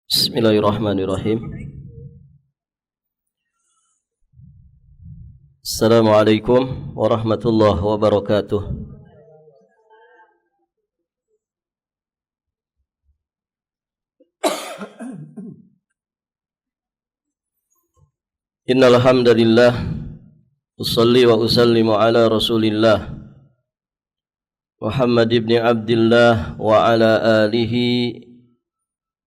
Bismillahirrahmanirrahim. Assalamualaikum warahmatullahi wabarakatuh. Innal hamdalillah usolli wa usallimu ala Rasulillah Muhammad ibn Abdullah wa ala alihi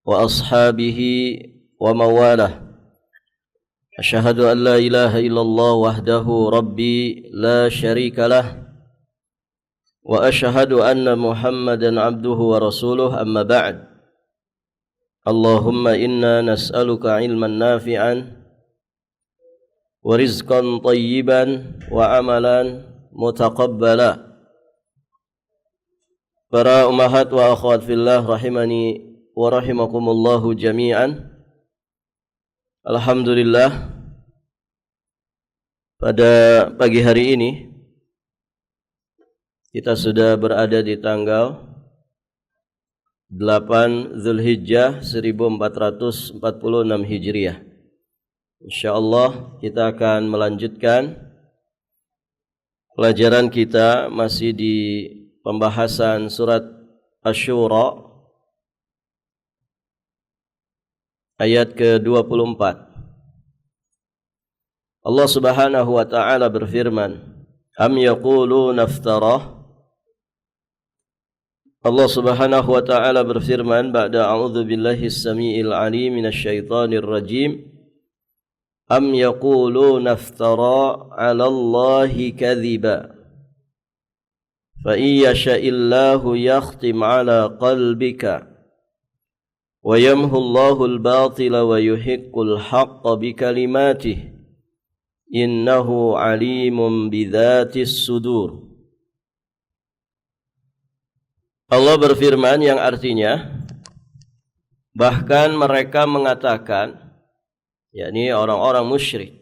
wa ashabihi wa mawalah. Asyhadu an la ilaha illallah wahdahu rabbi la syarika lah wa asyhadu anna Muhammadan abduhu wa rasuluh, amma ba'd. Allahumma inna nas'aluka ilman nafi'an wa rizqan tayyiban wa amalan mutaqabbala. Para ummahat wa akhwat fillah rahimani wa rahimakumullahu jami'an. Alhamdulillah, pada pagi hari ini kita sudah berada di tanggal 8 Zulhijjah 1446 Hijriah. Insyaallah kita akan melanjutkan pelajaran kita masih di pembahasan surat Asy-Syura ayat ke-24. Allah Subhanahu wa taala berfirman, "Am yaquluna iftarah?" Allah Subhanahu wa taala berfirman ba'da a'udzu billahi as-sami'il 'alim minasyaitonir rajim, "Am yaquluna iftara 'ala Allahi kadhiba fa iyyasha'illahu yakhtim 'ala qalbika wa yamhullahu al-batila wa yuhiqqul haqqa bikalimatihi innahu 'alimun bidzatis sudur." Allah berfirman yang artinya, bahkan mereka mengatakan, yakni orang-orang musyrik,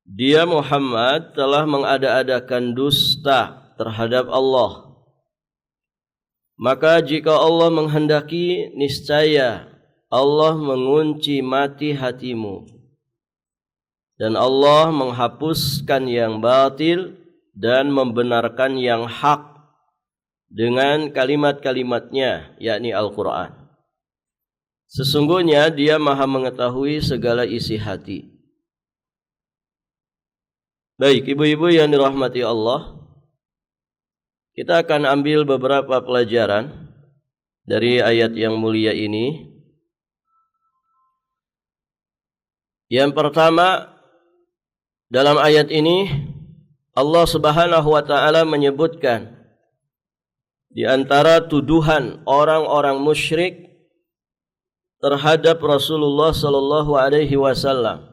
dia Muhammad telah mengada-adakan dusta terhadap Allah. Maka jika Allah menghendaki, niscaya Allah mengunci mati hatimu dan Allah menghapuskan yang batil dan membenarkan yang hak dengan kalimat-kalimatnya, yakni Al-Quran. Sesungguhnya dia maha mengetahui segala isi hati. Baik, ibu-ibu yang dirahmati Allah, kita akan ambil beberapa pelajaran dari ayat yang mulia ini. Yang pertama, dalam ayat ini Allah Subhanahu wa taala menyebutkan di antara tuduhan orang-orang musyrik terhadap Rasulullah sallallahu alaihi wasallam,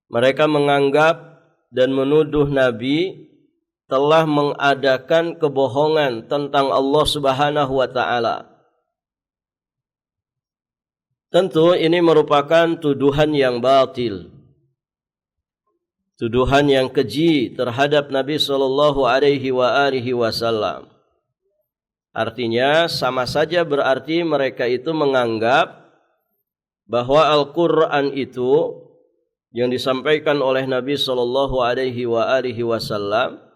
mereka menganggap dan menuduh Nabi telah mengadakan kebohongan tentang Allah Subhanahu wa taala. Tentu ini merupakan tuduhan yang batil, tuduhan yang keji terhadap Nabi sallallahu alaihi wasallam. Artinya sama saja berarti mereka itu menganggap bahwa Al-Quran itu yang disampaikan oleh Nabi sallallahu alaihi wasallam,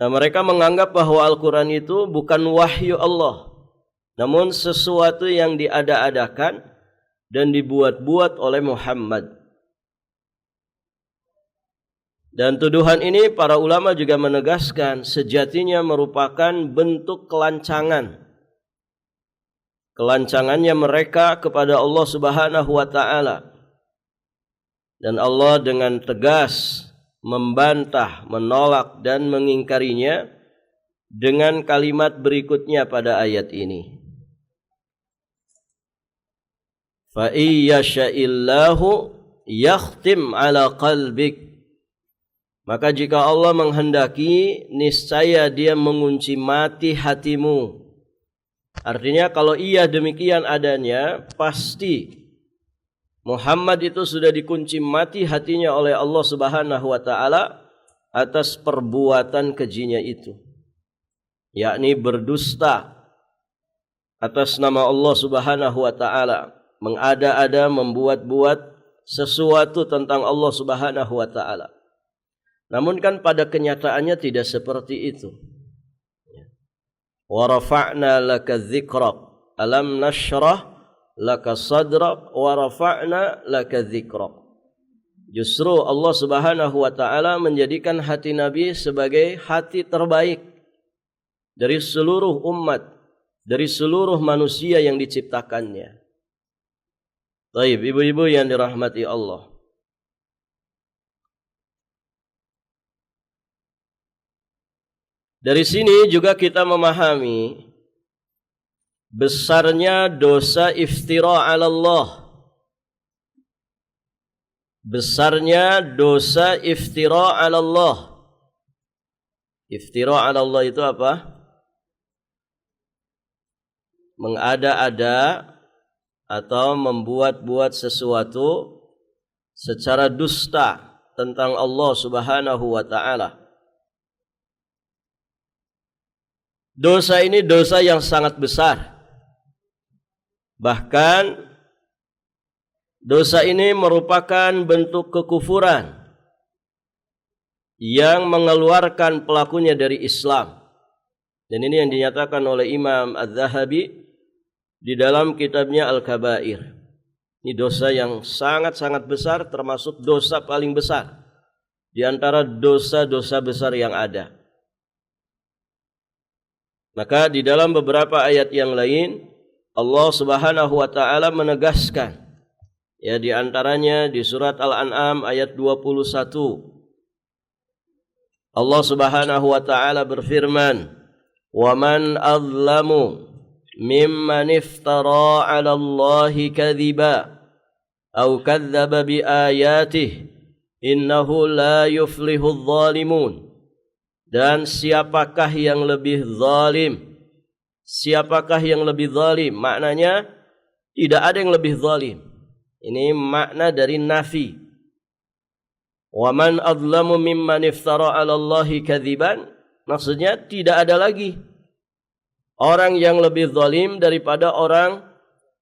mereka menganggap bahwa Al-Quran itu bukan wahyu Allah, namun sesuatu yang diada-adakan dan dibuat-buat oleh Muhammad. Dan tuduhan ini para ulama juga menegaskan sejatinya merupakan bentuk kelancangan. Kelancangannya mereka kepada Allah Subhanahu wa taala. Dan Allah dengan tegas membantah, menolak dan mengingkarinya dengan kalimat berikutnya pada ayat ini. Fa iyyasha'illahu yakhtim 'ala qalbik. Maka jika Allah menghendaki, niscaya dia mengunci mati hatimu. Artinya kalau iya demikian adanya, pasti Muhammad itu sudah dikunci mati hatinya oleh Allah Subhanahu wa taala atas perbuatan kejinya itu, yakni berdusta atas nama Allah Subhanahu wa taala, mengada-ada, membuat-buat sesuatu tentang Allah Subhanahu wa taala. Namun kan pada kenyataannya tidak seperti itu. Wa rafa'na laka dzikrak, alam nashrah laka sadrak wa rafa'na laka dzikrak. Justru Allah Subhanahu wa taala menjadikan hati Nabi sebagai hati terbaik dari seluruh umat, dari seluruh manusia yang diciptakannya. Baik, ibu-ibu yang dirahmati Allah. Dari sini juga kita memahami besarnya dosa iftira 'ala Allah. Besarnya dosa iftira 'ala Allah. Iftira 'ala Allah itu apa? Mengada-ada atau membuat-buat sesuatu secara dusta tentang Allah Subhanahu wa taala. Dosa ini dosa yang sangat besar. Bahkan dosa ini merupakan bentuk kekufuran yang mengeluarkan pelakunya dari Islam. Dan ini yang dinyatakan oleh Imam Az-Zahabi di dalam kitabnya Al-Kabair. Ini dosa yang sangat-sangat besar, termasuk dosa paling besar di antara dosa-dosa besar yang ada. Maka di dalam beberapa ayat yang lain Allah Subhanahu wa taala menegaskan, ya, di antaranya di surat Al-An'am ayat 21. Allah Subhanahu wa taala berfirman, "Wa man azlamu mimman iftara 'ala Allahi kadhiba aw kadzdzaba bi ayatihi innahu la yuflihudz zalimun." Dan siapakah yang lebih zalim? Siapakah yang lebih zalim? Maknanya tidak ada yang lebih zalim. Ini makna dari nafi. Wa man adlamu mimman iftara 'ala Allahi kadziban. Maksudnya tidak ada lagi orang yang lebih zalim daripada orang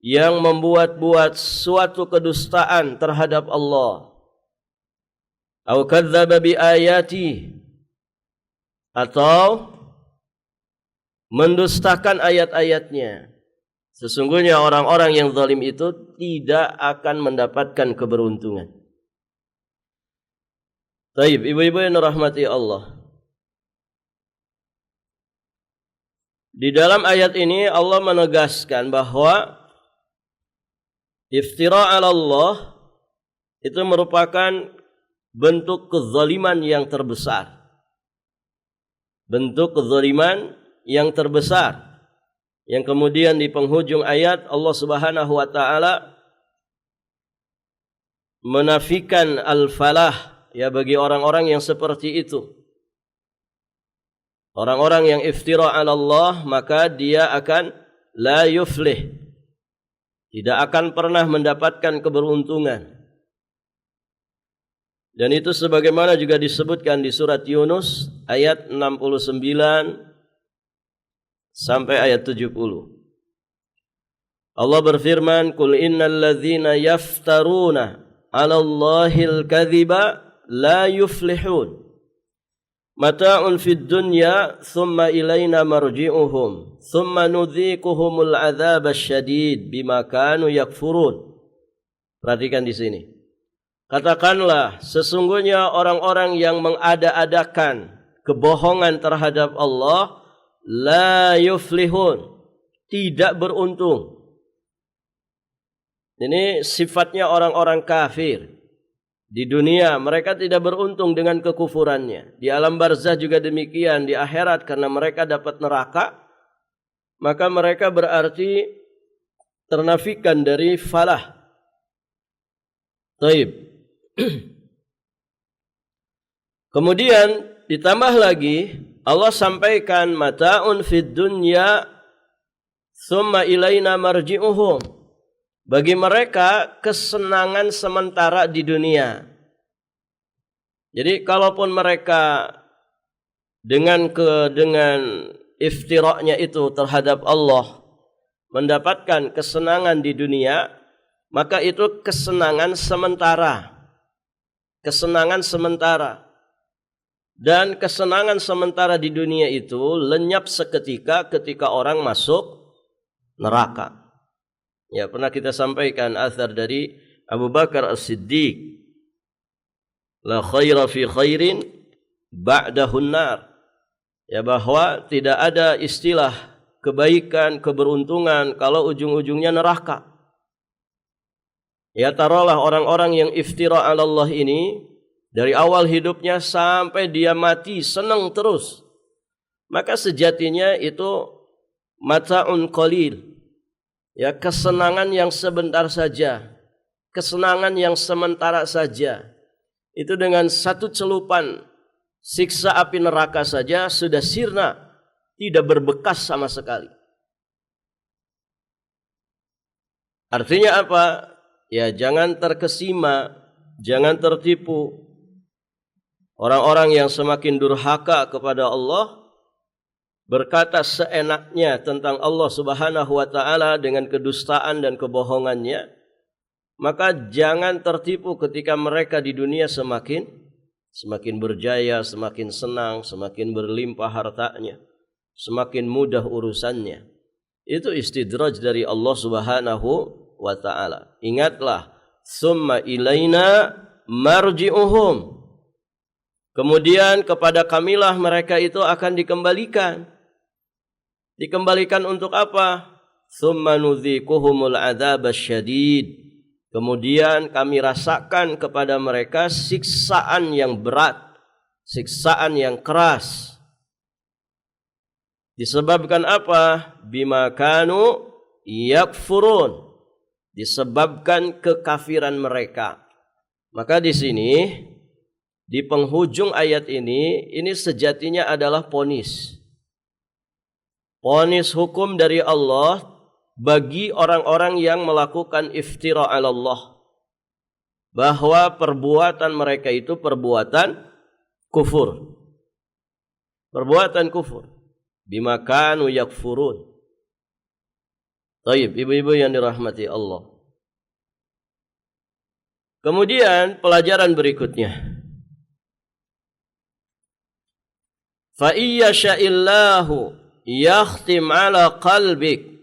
yang membuat-buat suatu kedustaan terhadap Allah. Au kadzdzaba bi ayati, atau mendustakan ayat-ayatnya. Sesungguhnya orang-orang yang zalim itu tidak akan mendapatkan keberuntungan. Baik, ibu-ibu yang dirahmati Allah. Di dalam ayat ini Allah menegaskan bahwa iftira 'ala Allah itu merupakan bentuk kezaliman yang terbesar. Bentuk kezaliman yang terbesar, yang kemudian di penghujung ayat Allah Subhanahu wa taala menafikan al-falah, ya, bagi orang-orang yang seperti itu. Orang-orang yang iftira 'ala Allah, maka dia akan la yuflih, tidak akan pernah mendapatkan keberuntungan. Dan itu sebagaimana juga disebutkan di surat Yunus ayat 69 sampai ayat 70. Allah berfirman, "Qul innal ladzina yaftaruna 'ala Allahil kadziba la yuflihun. Mata'un fid dunya thumma ilaina marji'uhum thumma nudziquhumul 'adzabasy syadid bima kanu yakfurun." Perhatikan di sini. Katakanlah, sesungguhnya orang-orang yang mengada-adakan kebohongan terhadap Allah la yuflihun, tidak beruntung. Ini sifatnya orang-orang kafir. Di dunia mereka tidak beruntung dengan kekufurannya. Di alam barzah juga demikian, di akhirat karena mereka dapat neraka, maka mereka berarti ternafikan dari falah. Taib. Kemudian ditambah lagi Allah sampaikan mata'un fid dunya thumma ilaina marji'uhum. Bagi mereka kesenangan sementara di dunia. Jadi kalaupun mereka dengan iftira'nya itu terhadap Allah, mendapatkan kesenangan di dunia, maka itu kesenangan sementara. Kesenangan sementara. Dan kesenangan sementara di dunia itu lenyap seketika ketika orang masuk neraka. Ya, pernah kita sampaikan athar dari Abu Bakar As-Siddiq. La khaira fi khairin ba'dahun nar. Ya, bahwa tidak ada istilah kebaikan, keberuntungan kalau ujung-ujungnya neraka. Ya, taruhlah orang-orang yang iftira 'ala Allah ini dari awal hidupnya sampai dia mati senang terus. Maka sejatinya itu mata'un qalil. Ya, kesenangan yang sebentar saja. Kesenangan yang sementara saja. Itu dengan satu celupan siksa api neraka saja sudah sirna, tidak berbekas sama sekali. Artinya apa? Ya, jangan terkesima, jangan tertipu. Orang-orang yang semakin durhaka kepada Allah, berkata seenaknya tentang Allah Subhanahu wa taala dengan kedustaan dan kebohongannya, maka jangan tertipu ketika mereka di dunia semakin berjaya, semakin senang, semakin berlimpah hartanya, semakin mudah urusannya. Itu istidraj dari Allah Subhanahu wa ta'ala. Ingatlah, summa ilaina marji'uhum. Kemudian kepada kamilah mereka itu akan dikembalikan. Dikembalikan untuk apa? Summa nudzikuhumul adzab asyadid. Kemudian kami rasakan kepada mereka siksaan yang berat, siksaan yang keras. Disebabkan apa? Bima kanu yakfurun. Disebabkan kekafiran mereka. Maka di sini, di penghujung ayat ini sejatinya adalah ponis. Ponis hukum dari Allah bagi orang-orang yang melakukan iftira 'ala Allah. Bahwa perbuatan mereka itu perbuatan kufur. Perbuatan kufur. Bima kanu yakfurun. Baik, ibu-ibu yang dirahmati Allah. Kemudian pelajaran berikutnya. Fa iyya sya'illahu yakhtim 'ala qalbik.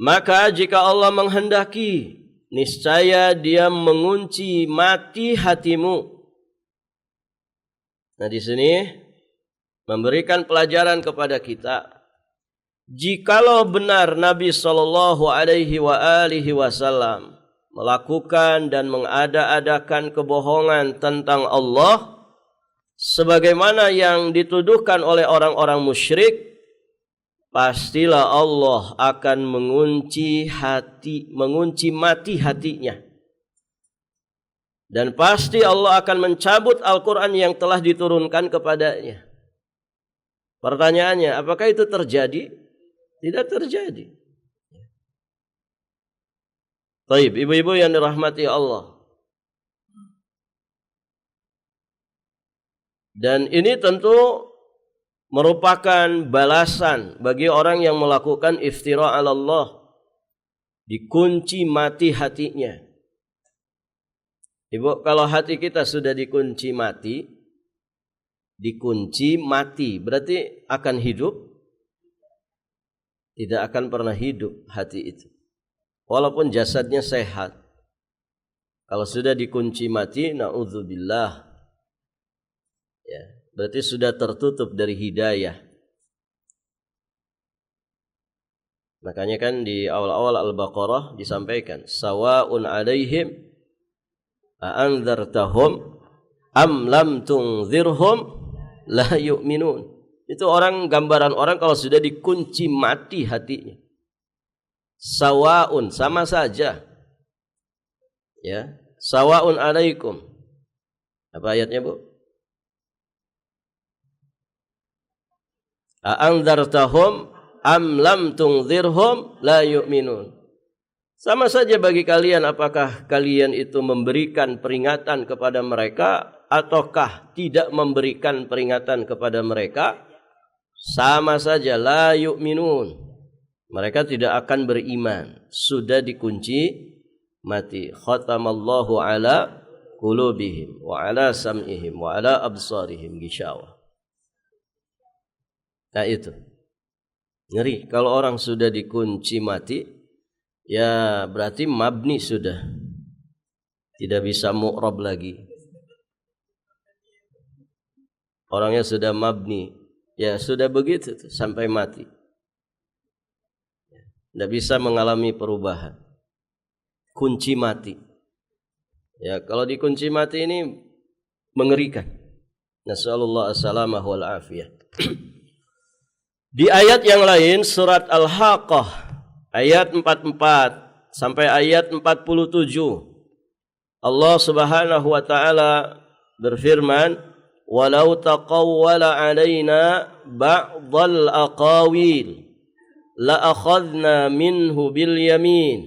Maka jika Allah menghendaki, niscaya Dia mengunci mati hatimu. Nah, di sini memberikan pelajaran kepada kita. Jikalau benar Nabi sallallahu alaihi wasallam melakukan dan mengada-adakan kebohongan tentang Allah sebagaimana yang dituduhkan oleh orang-orang musyrik, pastilah Allah akan mengunci mati hatinya. Dan pasti Allah akan mencabut Al-Quran yang telah diturunkan kepadanya. Pertanyaannya, apakah itu terjadi? Tidak terjadi. Baik, ibu-ibu yang dirahmati Allah. Dan ini tentu merupakan balasan bagi orang yang melakukan iftira 'ala Allah. Dikunci mati hatinya. Ibu, kalau hati kita sudah dikunci mati, berarti akan hidup? Tidak akan pernah hidup hati itu. Walaupun jasadnya sehat. Kalau sudah dikunci mati, na'udzubillah. Ya, berarti sudah tertutup dari hidayah. Makanya kan di awal-awal Al-Baqarah disampaikan, sawa'un 'alaihim a'andzartahum am lam tunzirhum la yu'minun. Itu gambaran orang kalau sudah dikunci mati hatinya. Sawa'un, sama saja. Ya, sawa'un 'alaikum. Apa ayatnya, Bu? A'andzartahum am lam tunzirhum la yu'minun. Sama saja bagi kalian, apakah kalian itu memberikan peringatan kepada mereka ataukah tidak memberikan peringatan kepada mereka? Sama saja, la yu'minun. Mereka tidak akan beriman. Sudah dikunci mati. Khatamallahu ala qulubihim wa ala sam'ihim wa ala absarihim ghishawah. Nah itu. Ngeri. Kalau orang sudah dikunci mati, ya berarti mabni sudah. Tidak bisa mu'rab lagi. Orangnya sudah mabni. Ya sudah begitu tuh, sampai mati. Tidak bisa mengalami perubahan. Kunci mati. Ya, kalau dikunci mati ini mengerikan. Nasallallahu as-salamah wal afiyah. Di ayat yang lain surat Al-Haqqah ayat 44 sampai ayat 47 Allah Subhanahu wa taala berfirman, "Walau taqawwala 'alaina ba'dal aqawil لأخذنا منه باليمين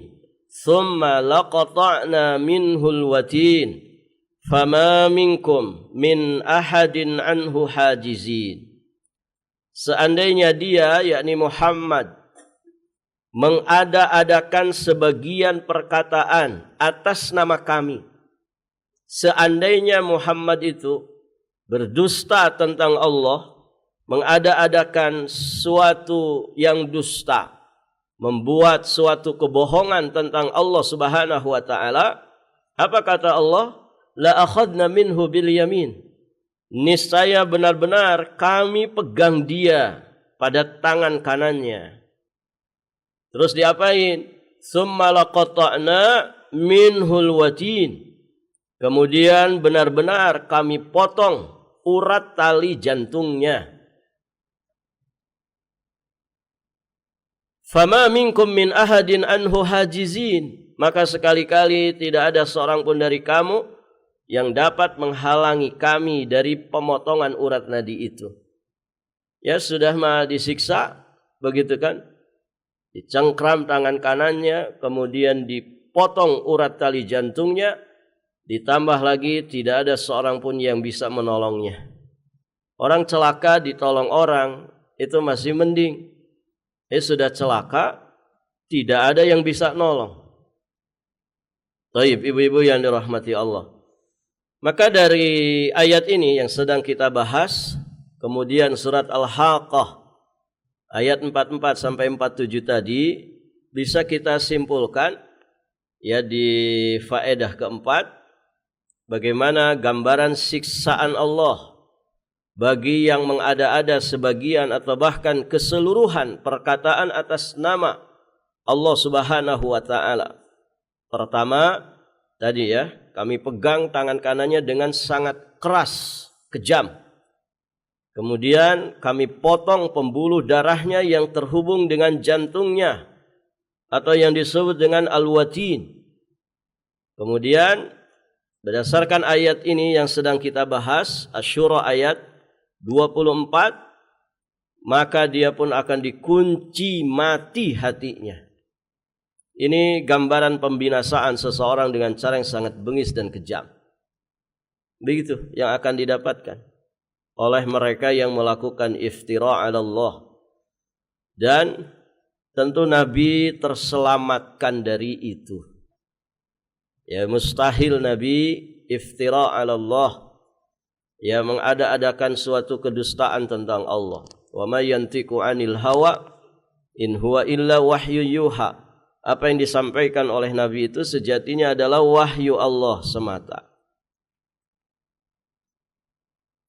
ثم لقطعنا منه الوتين فما منكم من أحد عنه حاجزين." Seandainya dia, yakni Muhammad, mengada-adakan sebagian perkataan atas nama kami, seandainya Muhammad itu berdusta tentang Allah, mengada-adakan suatu yang dusta, membuat suatu kebohongan tentang Allah Subhanahu wa taala, apa kata Allah? La akhadna minhu bil yamin. Niscaya benar-benar kami pegang dia pada tangan kanannya. Terus diapain? Summa laqata'na minhul watin. Kemudian benar-benar kami potong urat tali jantungnya. Fama minkum min ahadin anhu hajizin. Maka sekali-kali tidak ada seorang pun dari kamu yang dapat menghalangi kami dari pemotongan urat nadi itu. Ya sudah mah disiksa, begitu kan? Dicengkram tangan kanannya, kemudian dipotong urat tali jantungnya, ditambah lagi tidak ada seorang pun yang bisa menolongnya. Orang celaka ditolong orang, itu masih mending. Sudah celaka, tidak ada yang bisa nolong. Baik, ibu-ibu yang dirahmati Allah. Maka dari ayat ini yang sedang kita bahas, kemudian surat Al-Haqqah ayat 44 sampai 47 tadi, bisa kita simpulkan ya di faedah keempat, bagaimana gambaran siksaan Allah bagi yang mengada-ada sebagian atau bahkan keseluruhan perkataan atas nama Allah Subhanahu wa taala. Pertama, tadi ya, kami pegang tangan kanannya dengan sangat keras, kejam. Kemudian kami potong pembuluh darahnya yang terhubung dengan jantungnya atau yang disebut dengan al-watin. Kemudian berdasarkan ayat ini yang sedang kita bahas, Asy-Syura ayat 24, maka dia pun akan dikunci mati hatinya. Ini gambaran pembinasaan seseorang dengan cara yang sangat bengis dan kejam. Begitu yang akan didapatkan oleh mereka yang melakukan iftira 'ala Allah. Dan tentu Nabi terselamatkan dari itu. Ya mustahil Nabi iftira 'ala Allah, ya mengada-adakan suatu kedustaan tentang Allah. Wa may yantiqu 'anil hawa in huwa illa wahyu yuha. Apa yang disampaikan oleh Nabi itu sejatinya adalah wahyu Allah semata.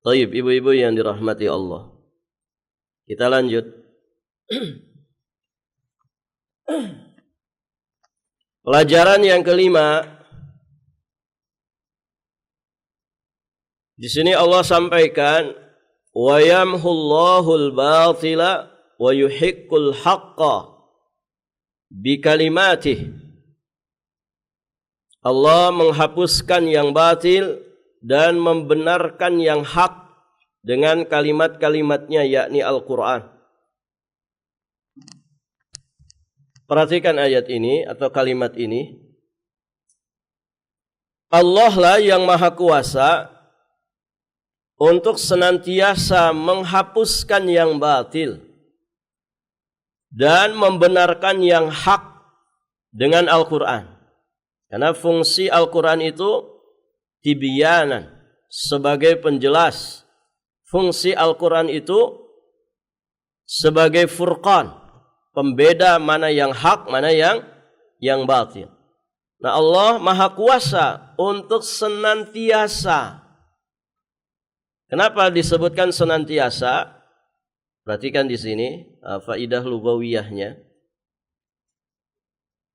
Baik, ibu-ibu yang dirahmati Allah. Kita lanjut. Pelajaran yang kelima. Di sini Allah sampaikan, wa yamhullahul batila wa yuhiqqul haqqa bi kalimatih. Allah menghapuskan yang batil dan membenarkan yang hak dengan kalimat-kalimatnya, yakni Al-Quran. Perhatikan ayat ini atau kalimat ini. Allah lah yang maha kuasa untuk senantiasa menghapuskan yang batil dan membenarkan yang hak dengan Al-Quran. Karena fungsi Al-Quran itu tibyanan, sebagai penjelas. Fungsi Al-Quran itu sebagai furqan, pembeda mana yang hak, mana yang batil. Nah, Allah Maha Kuasa untuk senantiasa. Kenapa disebutkan senantiasa? Perhatikan di sini faidah lugawiyahnya.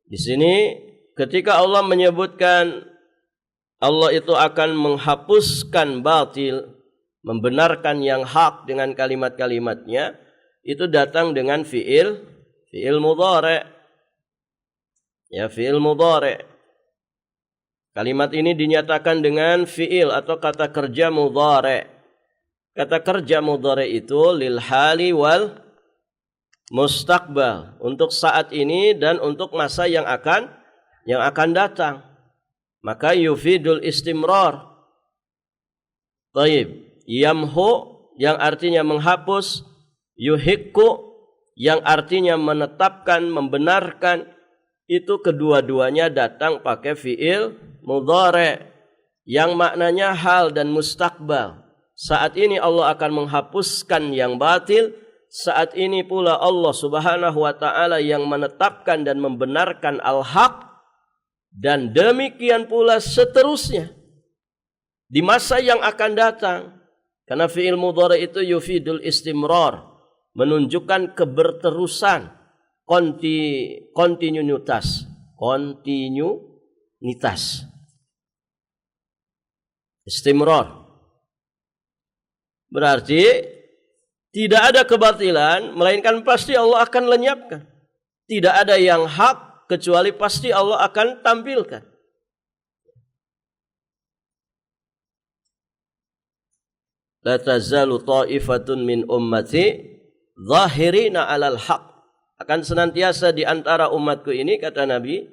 Di sini ketika Allah menyebutkan Allah itu akan menghapuskan batil, membenarkan yang hak dengan kalimat-kalimatnya, itu datang dengan fi'il mudhari'. Ya, fi'il mudhari'. Kalimat ini dinyatakan dengan fi'il atau kata kerja mudhari'. Kata kerja mudhari' itu lil hali wal mustaqbal, untuk saat ini dan untuk masa yang akan datang. Maka yufidul istimrar. Taib. Yamhu yang artinya menghapus, yuhikku yang artinya menetapkan, membenarkan, itu kedua-duanya datang pakai fi'il mudhari' yang maknanya hal dan mustaqbal. Saat ini Allah akan menghapuskan yang batil, saat ini pula Allah Subhanahu wa taala yang menetapkan dan membenarkan al-haq, dan demikian pula seterusnya di masa yang akan datang. Karena fi'il mudhari' itu yufidul istimrar, menunjukkan keberterusan, kontinuitas. Istimrar. Berarti tidak ada kebatilan, melainkan pasti Allah akan lenyapkan. Tidak ada yang hak, kecuali pasti Allah akan tampilkan. La tazalu ta'ifatun min ummati zahirina 'alal haq. Akan senantiasa di antara umatku ini, kata Nabi,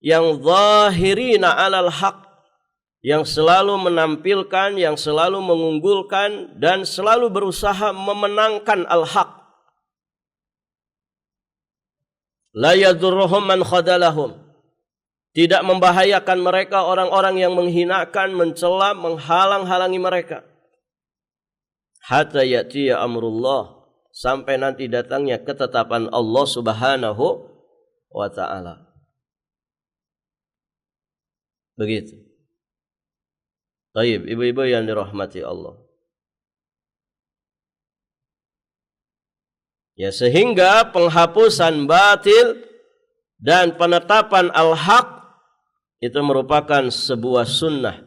yang zahirina 'alal haq, yang selalu menampilkan, yang selalu mengunggulkan dan selalu berusaha memenangkan al-haq. La yadurruhum man khadalahum. Tidak membahayakan mereka orang-orang yang menghinakan, mencela, menghalang-halangi mereka. Hatta ya'tiya amrullah, sampai nanti datangnya ketetapan Allah Subhanahu wa taala. Begitu. Baik, ibu-ibu yang dirahmati Allah. Ya, sehingga penghapusan batil dan penetapan al-haq itu merupakan sebuah sunnah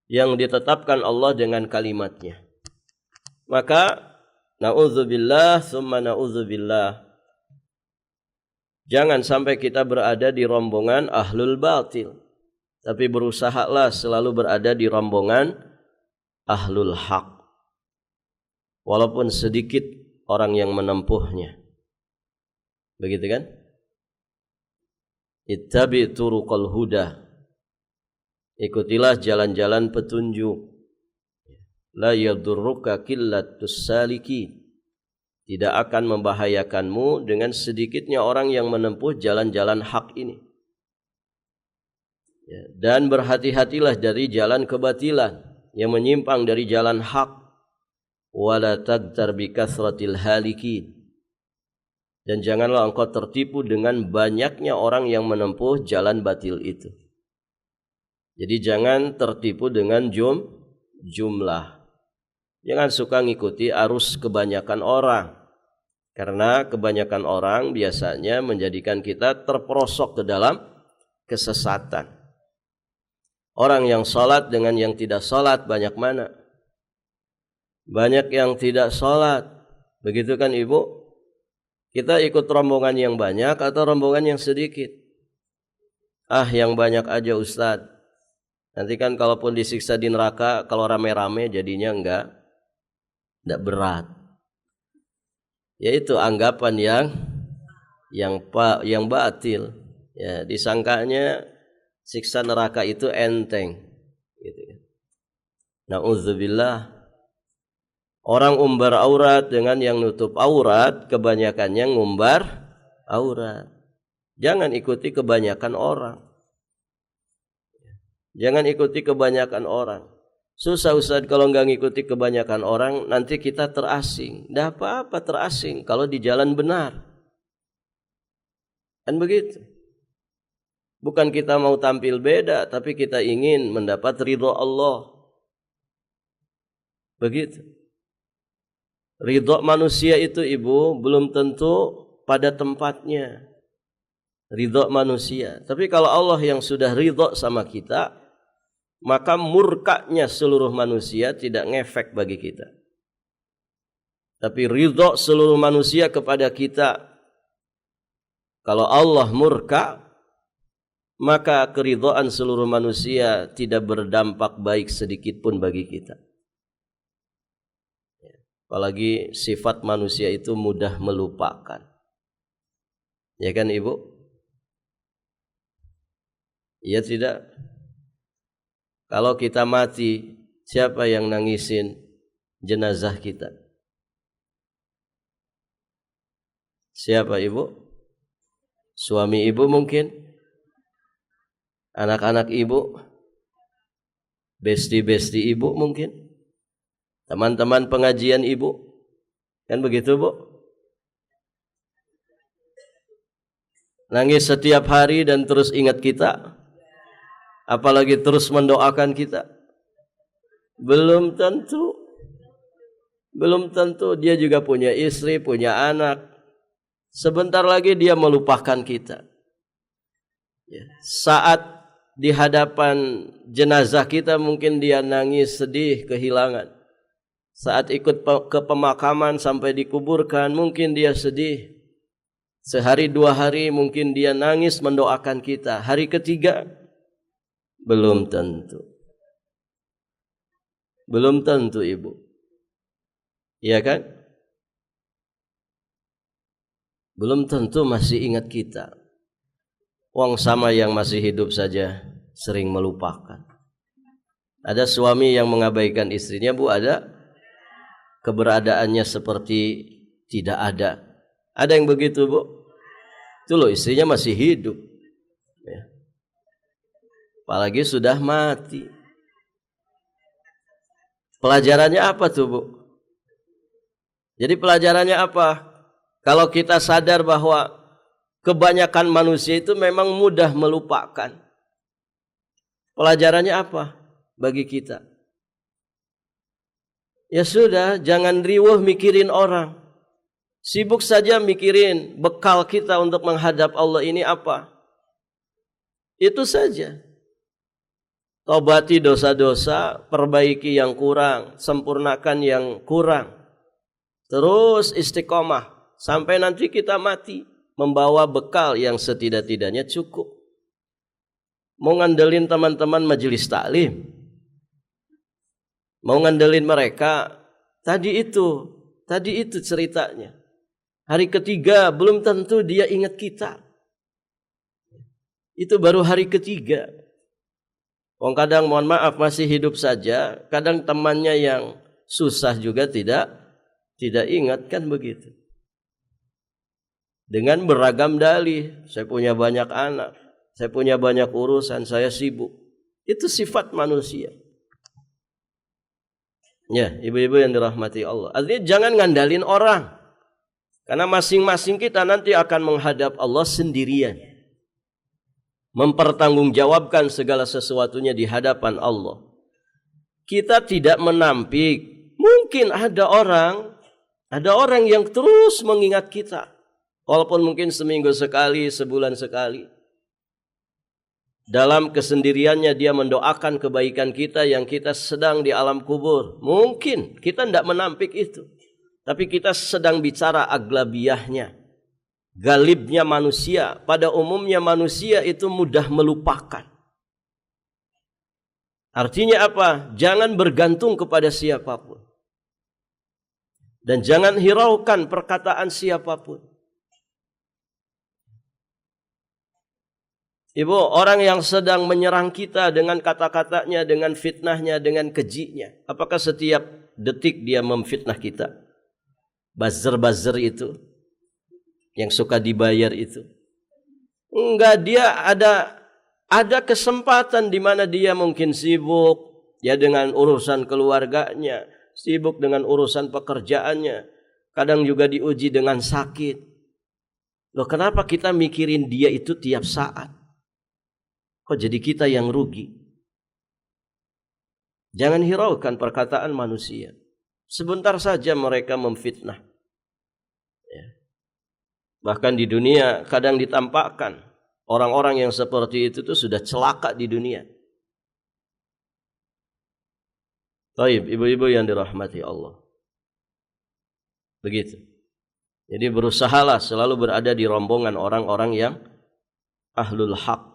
yang ditetapkan Allah dengan kalimatnya. Maka na'udzubillah summa na'udzubillah, jangan sampai kita berada di rombongan ahlul batil, tapi berusahalah selalu berada di rombongan ahlul haq, walaupun sedikit orang yang menempuhnya. Begitu kan? Ittabi turuqal huda, ikutilah jalan-jalan petunjuk. La yadurruka qillatus salikin, tidak akan membahayakanmu dengan sedikitnya orang yang menempuh jalan-jalan hak ini. Ya, dan berhati-hatilah dari jalan kebatilan yang menyimpang dari jalan hak. Wala tagtar bi kasratil halikin, dan janganlah engkau tertipu dengan banyaknya orang yang menempuh jalan batil itu. Jadi jangan tertipu dengan jumlah. Jangan suka ngikuti arus kebanyakan orang, karena kebanyakan orang biasanya menjadikan kita terperosok ke dalam kesesatan. Orang yang salat dengan yang tidak salat banyak mana? Banyak yang tidak salat. Begitu kan ibu? Kita ikut rombongan yang banyak atau rombongan yang sedikit? Yang banyak aja Ustadz. Nanti kan kalaupun disiksa di neraka, kalau rame-rame jadinya enggak berat. Yaitu anggapan yang batil. Ya, disangkanya siksa neraka itu enteng. Gitu kan. Na'udzubillah. Orang umbar aurat dengan yang nutup aurat, kebanyakannya ngumbar aurat. Jangan ikuti kebanyakan orang. Jangan ikuti kebanyakan orang. Susah Ustaz kalau nggak ngikuti kebanyakan orang, nanti kita terasing. Nggak apa-apa terasing kalau di jalan benar. Kan begitu. Bukan kita mau tampil beda, tapi kita ingin mendapat ridho Allah. Begitu. Ridho manusia itu Ibu belum tentu pada tempatnya. Ridho manusia. Tapi kalau Allah yang sudah ridho sama kita, maka murkanya seluruh manusia tidak ngefek bagi kita. Tapi ridho seluruh manusia kepada kita, kalau Allah murka, maka keridhaan seluruh manusia tidak berdampak baik sedikit pun bagi kita. Apalagi sifat manusia itu mudah melupakan. Ya kan Ibu? Iya tidak? Kalau kita mati, siapa yang nangisin jenazah kita? Siapa Ibu? Suami Ibu mungkin? Anak-anak Ibu? Besti-besti Ibu mungkin? Teman-teman pengajian Ibu? Kan begitu Bu? Nangis setiap hari dan terus ingat kita? Apalagi terus mendoakan kita? Belum tentu. Belum tentu. Dia juga punya istri, punya anak. Sebentar lagi dia melupakan kita. Saat di hadapan jenazah kita mungkin dia nangis, sedih, kehilangan. Saat ikut ke pemakaman sampai dikuburkan mungkin dia sedih. Sehari 2 hari mungkin dia nangis mendoakan kita. Hari ketiga belum tentu. Belum tentu Ibu. Iya kan? Belum tentu masih ingat kita. Wong sama yang masih hidup saja sering melupakan. Ada suami yang mengabaikan istrinya, Bu, ada keberadaannya seperti tidak ada. Ada yang begitu, Bu? Itu loh, istrinya masih hidup. Ya. Apalagi sudah mati. Pelajarannya apa tuh, Bu? Jadi pelajarannya apa? Kalau kita sadar bahwa kebanyakan manusia itu memang mudah melupakan. Pelajarannya apa bagi kita? Ya sudah, jangan riweuh mikirin orang. Sibuk saja mikirin bekal kita untuk menghadap Allah ini apa. Itu saja. Tobati dosa-dosa, perbaiki yang kurang, sempurnakan yang kurang. Terus istiqomah sampai nanti kita mati. Membawa bekal yang setidak-tidaknya cukup. Mau ngandelin teman-teman majelis taklim, mau ngandelin mereka, tadi itu ceritanya. Hari ketiga belum tentu dia ingat kita. Itu baru hari ketiga. Wong kadang mohon maaf masih hidup saja, kadang temannya yang susah juga tidak ingat, kan begitu. Dengan beragam dalih, saya punya banyak anak, saya punya banyak urusan, saya sibuk. Itu sifat manusia. Ya, ibu-ibu yang dirahmati Allah. Artinya jangan ngandalin orang. Karena masing-masing kita nanti akan menghadap Allah sendirian. Mempertanggungjawabkan segala sesuatunya di hadapan Allah. Kita tidak menampik. Mungkin ada orang yang terus mengingat kita. Walaupun mungkin seminggu sekali, sebulan sekali. Dalam kesendiriannya dia mendoakan kebaikan kita yang kita sedang di alam kubur. Mungkin kita tidak menampik itu. Tapi kita sedang bicara aglabiyahnya. Galibnya manusia. Pada umumnya manusia itu mudah melupakan. Artinya apa? Jangan bergantung kepada siapapun. Dan jangan hiraukan perkataan siapapun. Ibu, orang yang sedang menyerang kita dengan kata-katanya, dengan fitnahnya, dengan kejinya. Apakah setiap detik dia memfitnah kita? Buzzer-buzzer itu. yang suka dibayar itu. Enggak, dia ada kesempatan di mana dia mungkin sibuk ya dengan urusan keluarganya, sibuk dengan urusan pekerjaannya, kadang juga diuji dengan sakit. Loh, kenapa kita mikirin dia itu tiap saat? Kok jadi kita yang rugi? Jangan hiraukan perkataan manusia. Sebentar saja mereka memfitnah. Ya. Bahkan di dunia kadang ditampakkan orang-orang yang seperti itu tuh sudah celaka di dunia. Baik, ibu-ibu yang dirahmati Allah. Begitu. Jadi berusahalah selalu berada di rombongan orang-orang yang ahlul haq.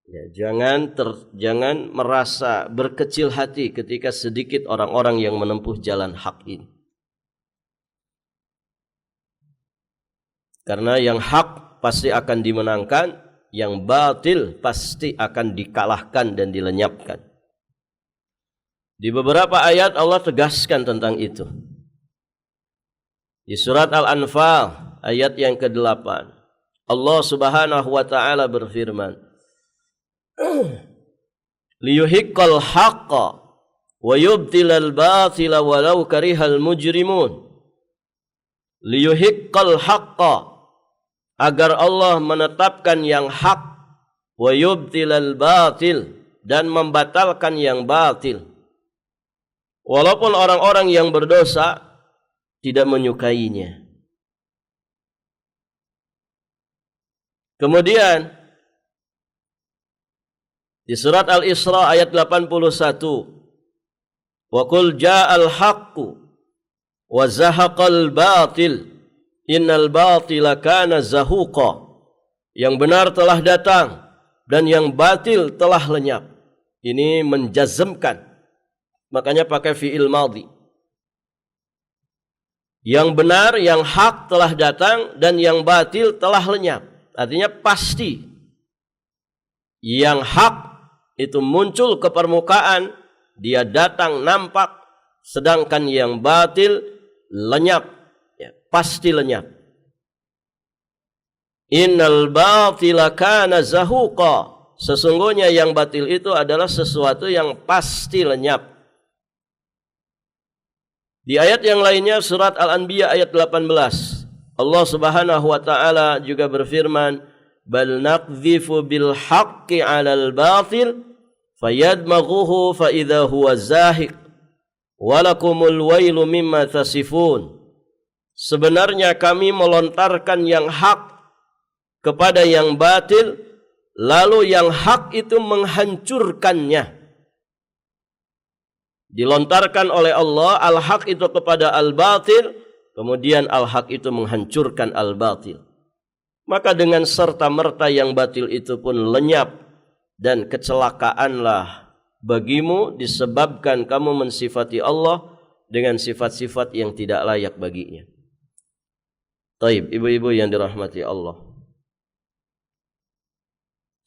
Ya, jangan merasa berkecil hati ketika sedikit orang-orang yang menempuh jalan hak ini. Karena yang hak pasti akan dimenangkan, yang batil pasti akan dikalahkan dan dilenyapkan. Di beberapa ayat Allah tegaskan tentang itu. Di surat Al-Anfal ayat yang ke-8, Allah Subhanahu wa taala berfirman, liyuhiqqal haqqa wa yubtilal batila walau karihal mujrimun. Liyuhiqqal haqqa, agar Allah menetapkan yang hak, wa yubtilal batil, dan membatalkan yang batil. Walaupun orang-orang yang berdosa tidak menyukainya. Kemudian di surat Al-Isra ayat 81, wa qul ja'al haqqu wa zahaqal batil innal batila kana zahuqa. Yang benar telah datang dan yang batil telah lenyap. Ini menjazmkan, makanya pakai fi'il madhi. Yang benar, yang hak telah datang dan yang batil telah lenyap. Artinya pasti yang hak itu muncul ke permukaan, dia datang nampak, sedangkan yang batil lenyap, ya, pasti lenyap. Innal batila kana zahuqa, sesungguhnya yang batil itu adalah sesuatu yang pasti lenyap. Di ayat yang lainnya surat Al-Anbiya ayat 18, Allah Subhanahu wa taala juga berfirman, bal naqdhifu bil haqqi 'alal batil fayadmaghuhu fa idza huwa zahiq walakumul wailu mimma tasifun. Sebenarnya kami melontarkan yang hak kepada yang batil, lalu yang hak itu menghancurkannya. Dilontarkan oleh Allah al-haq itu kepada al-batil, kemudian al-haq itu menghancurkan al-batil. Maka dengan serta-merta yang batil itu pun lenyap, dan kecelakaanlah bagimu disebabkan kamu mensifati Allah dengan sifat-sifat yang tidak layak baginya. Taib, ibu-ibu yang dirahmati Allah.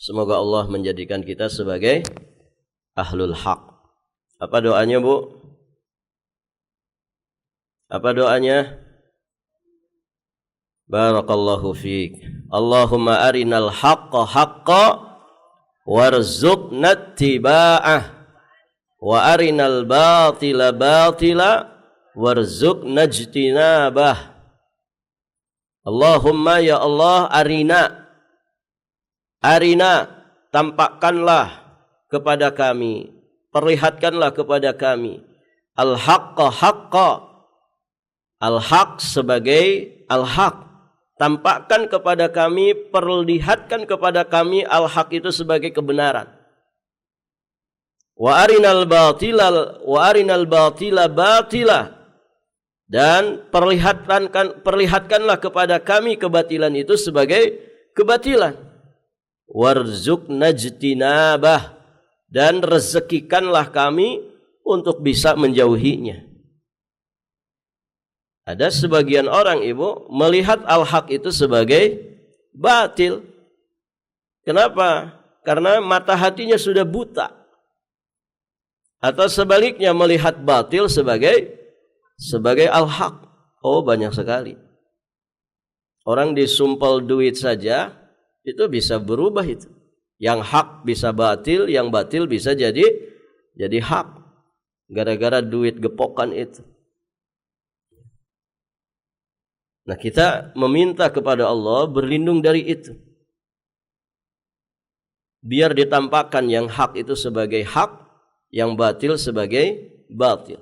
Semoga Allah menjadikan kita sebagai ahlul haq. Apa doanya, Bu? Apa doanya? Barakallahu fiik. Allahumma arinal haqqa haqqa warzuqna ittiba'ah wa arinal batila batila warzuqna ijtinabah. Allahumma ya Allah, arina, tampakkanlah kepada kami, perlihatkanlah kepada kami al-haqqa haqqa, al-haq sebagai al-haq. Tampakkan kepada kami, perlihatkan kepada kami al-haq itu sebagai kebenaran. Wa arinal batila batila, dan perlihatkanlah kepada kami kebatilan itu sebagai kebatilan. Warzuqna ijtinabah, dan rezekikanlah kami untuk bisa menjauhinya. Ada sebagian orang, Ibu, melihat al-haq itu sebagai batil. Kenapa? Karena mata hatinya sudah buta. Atau sebaliknya melihat batil sebagai al-haq. Oh, banyak sekali. Orang disumpal duit saja itu bisa berubah itu. Yang hak bisa batil, yang batil bisa jadi hak. Gara-gara duit gepokan itu. Nah, kita meminta kepada Allah berlindung dari itu. Biar ditampakkan yang hak itu sebagai hak, yang batil sebagai batil.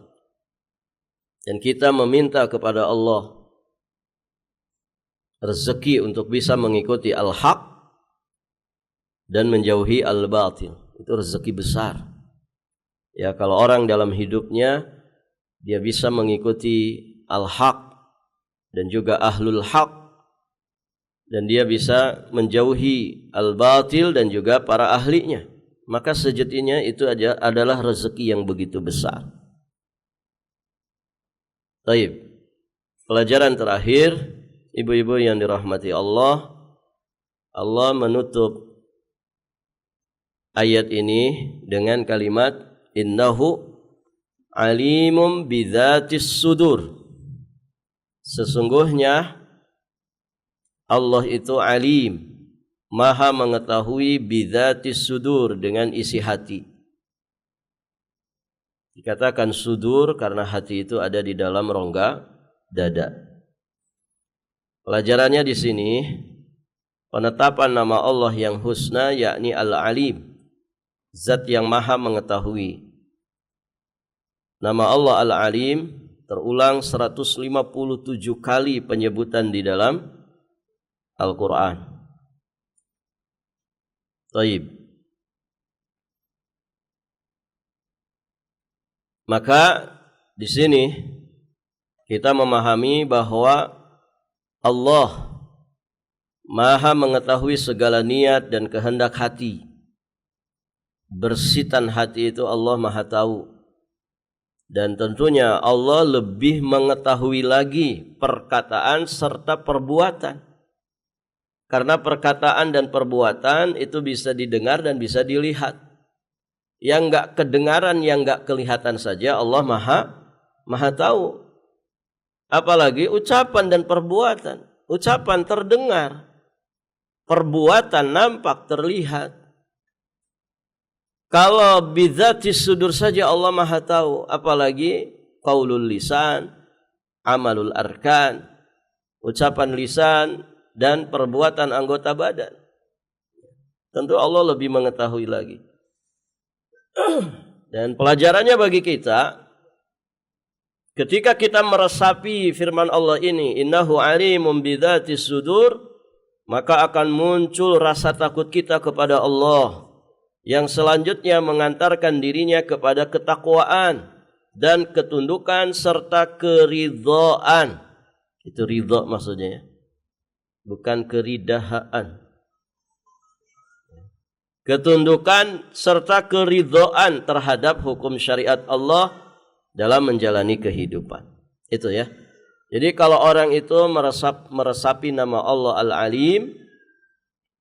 Dan kita meminta kepada Allah rezeki untuk bisa mengikuti al-haq dan menjauhi al-batil. Itu rezeki besar. Ya, kalau orang dalam hidupnya dia bisa mengikuti al-haq dan juga ahlul haq, dan dia bisa menjauhi al-batil dan juga para ahlinya, maka sejatinya itu adalah rezeki yang begitu besar. Baik. Pelajaran terakhir, ibu-ibu yang dirahmati Allah, Allah menutup ayat ini dengan kalimat innahu alimum bidzatis sudur. Sesungguhnya Allah itu alim, maha mengetahui bidzatis sudur, dengan isi hati. Dikatakan sudur karena hati itu ada di dalam rongga dada. Pelajarannya di sini penetapan nama Allah yang husna, yakni Al-Alim, Zat yang maha mengetahui. Nama Allah Al-Alim terulang 157 kali penyebutan di dalam Al-Quran. Taib. Maka di sini kita memahami bahwa Allah maha mengetahui segala niat dan kehendak hati. Bersitan hati itu Allah maha tahu. Dan tentunya Allah lebih mengetahui lagi perkataan serta perbuatan. Karena perkataan dan perbuatan itu bisa didengar dan bisa dilihat. Yang enggak kedengaran, yang enggak kelihatan saja Allah maha tahu. Apalagi ucapan dan perbuatan. Ucapan terdengar, perbuatan nampak, terlihat. Kalau bidzatis sudur saja Allah maha tahu, apalagi qaulul lisan, amalul arkan, ucapan lisan dan perbuatan anggota badan. Tentu Allah lebih mengetahui lagi. Dan pelajarannya bagi kita, ketika kita meresapi firman Allah ini, innahu alimum bidzatis sudur, maka akan muncul rasa takut kita kepada Allah, yang selanjutnya mengantarkan dirinya kepada ketakwaan dan ketundukan serta keridhaan. Itu ridha maksudnya, bukan keridahaan. Ketundukan serta keridhaan terhadap hukum syariat Allah dalam menjalani kehidupan. Itu ya. Jadi kalau orang itu meresapi nama Allah Al-Alim,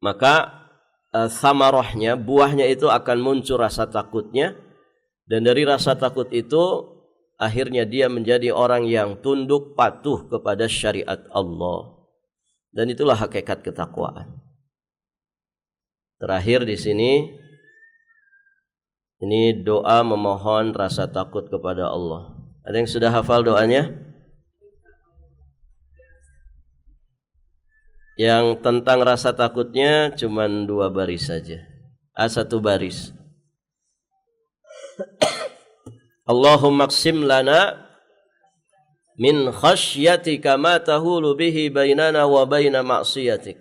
maka samarahnya, buahnya itu akan muncul rasa takutnya, dan dari rasa takut itu akhirnya dia menjadi orang yang tunduk patuh kepada syariat Allah. Dan itulah hakikat ketakwaan. Terakhir di sini, ini doa memohon rasa takut kepada Allah. Ada yang sudah hafal doanya? Yang tentang rasa takutnya cuma 2 baris saja. 1 baris. Allahumma qsim lana min khasyatika ma tahulu bihi bainana wa baina ma'siyatik.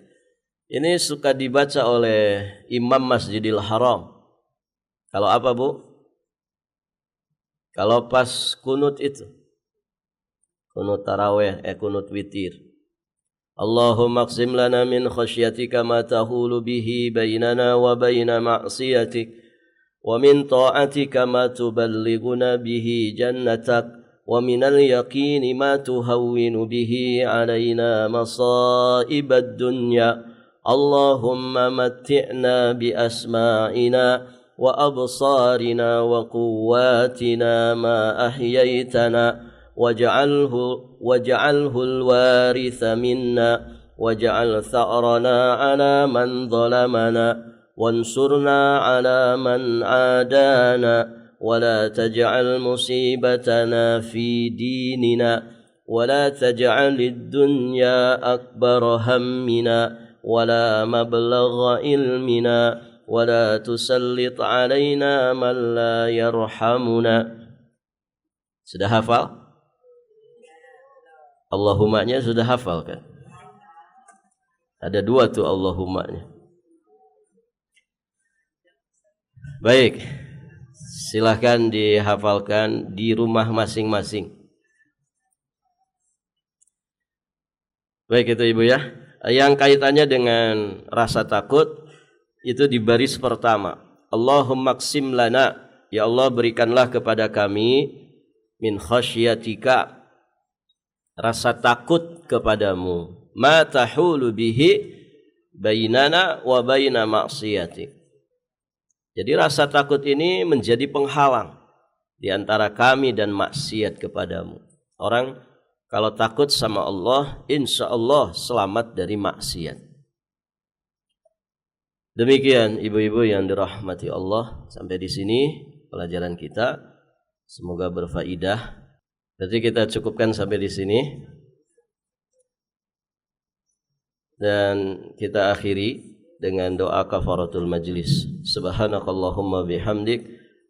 Ini suka dibaca oleh Imam Masjidil Haram. Kalau apa, Bu? Kalau pas kunut itu. Kunut tarawih, kunut witir. Allahumma qsim lana min khasyatika ma tahulu bihi bainana wa baina ma'siyatik, wa min ta'atika ma tuballighuna bihi jannatak, wa minal yaqini ma tuhawwinu bihi alaina masa'ibad dunya. Allahumma matti'na bi asma'ina wa absarina wa quwwatina ma ahyaytana waj'alhu al-waritha minna واجعل ثأرنا على من ظلمنا وانصرنا على من عادانا ولا تجعل مصيبتنا في ديننا ولا تجعل الدنيا أكبر همنا ولا مبلغ علمنا ولا تسلط علينا من لا يرحمنا. Sudah hafal? Allahumma-nya sudah hafal kan? Ada 2 tuh Allahumma-nya. Baik, silahkan dihafalkan di rumah masing-masing. Baik itu Ibu ya. Yang kaitannya dengan rasa takut itu di baris pertama. Allahumma qsim lana, ya Allah berikanlah kepada kami min khasyatika, rasa takut kepadamu, ma tahulu bihi bainana wa baina ma'siyatik. Jadi rasa takut ini menjadi penghalang di antara kami dan maksiat kepadamu. Orang kalau takut sama Allah, insya Allah selamat dari maksiat. Demikian ibu-ibu yang dirahmati Allah, sampai di sini pelajaran kita. Semoga berfaedah. Jadi kita cukupkan sampai di sini. Dan kita akhiri dengan doa kafaratul majlis. Subhanakallahumma bihamdik,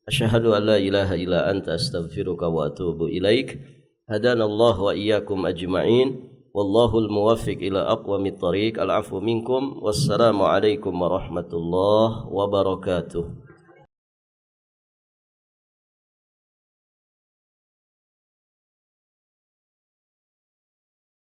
asyhadu an la ilaha illa anta astaghfiruka wa atubu ilaik. Hadanallahu wa iyyakum ajma'in. Wallahul muwaffiq ila aqwamit thariq. Al-'afwu minkum. Wassalamu alaikum warahmatullahi wabarakatuh.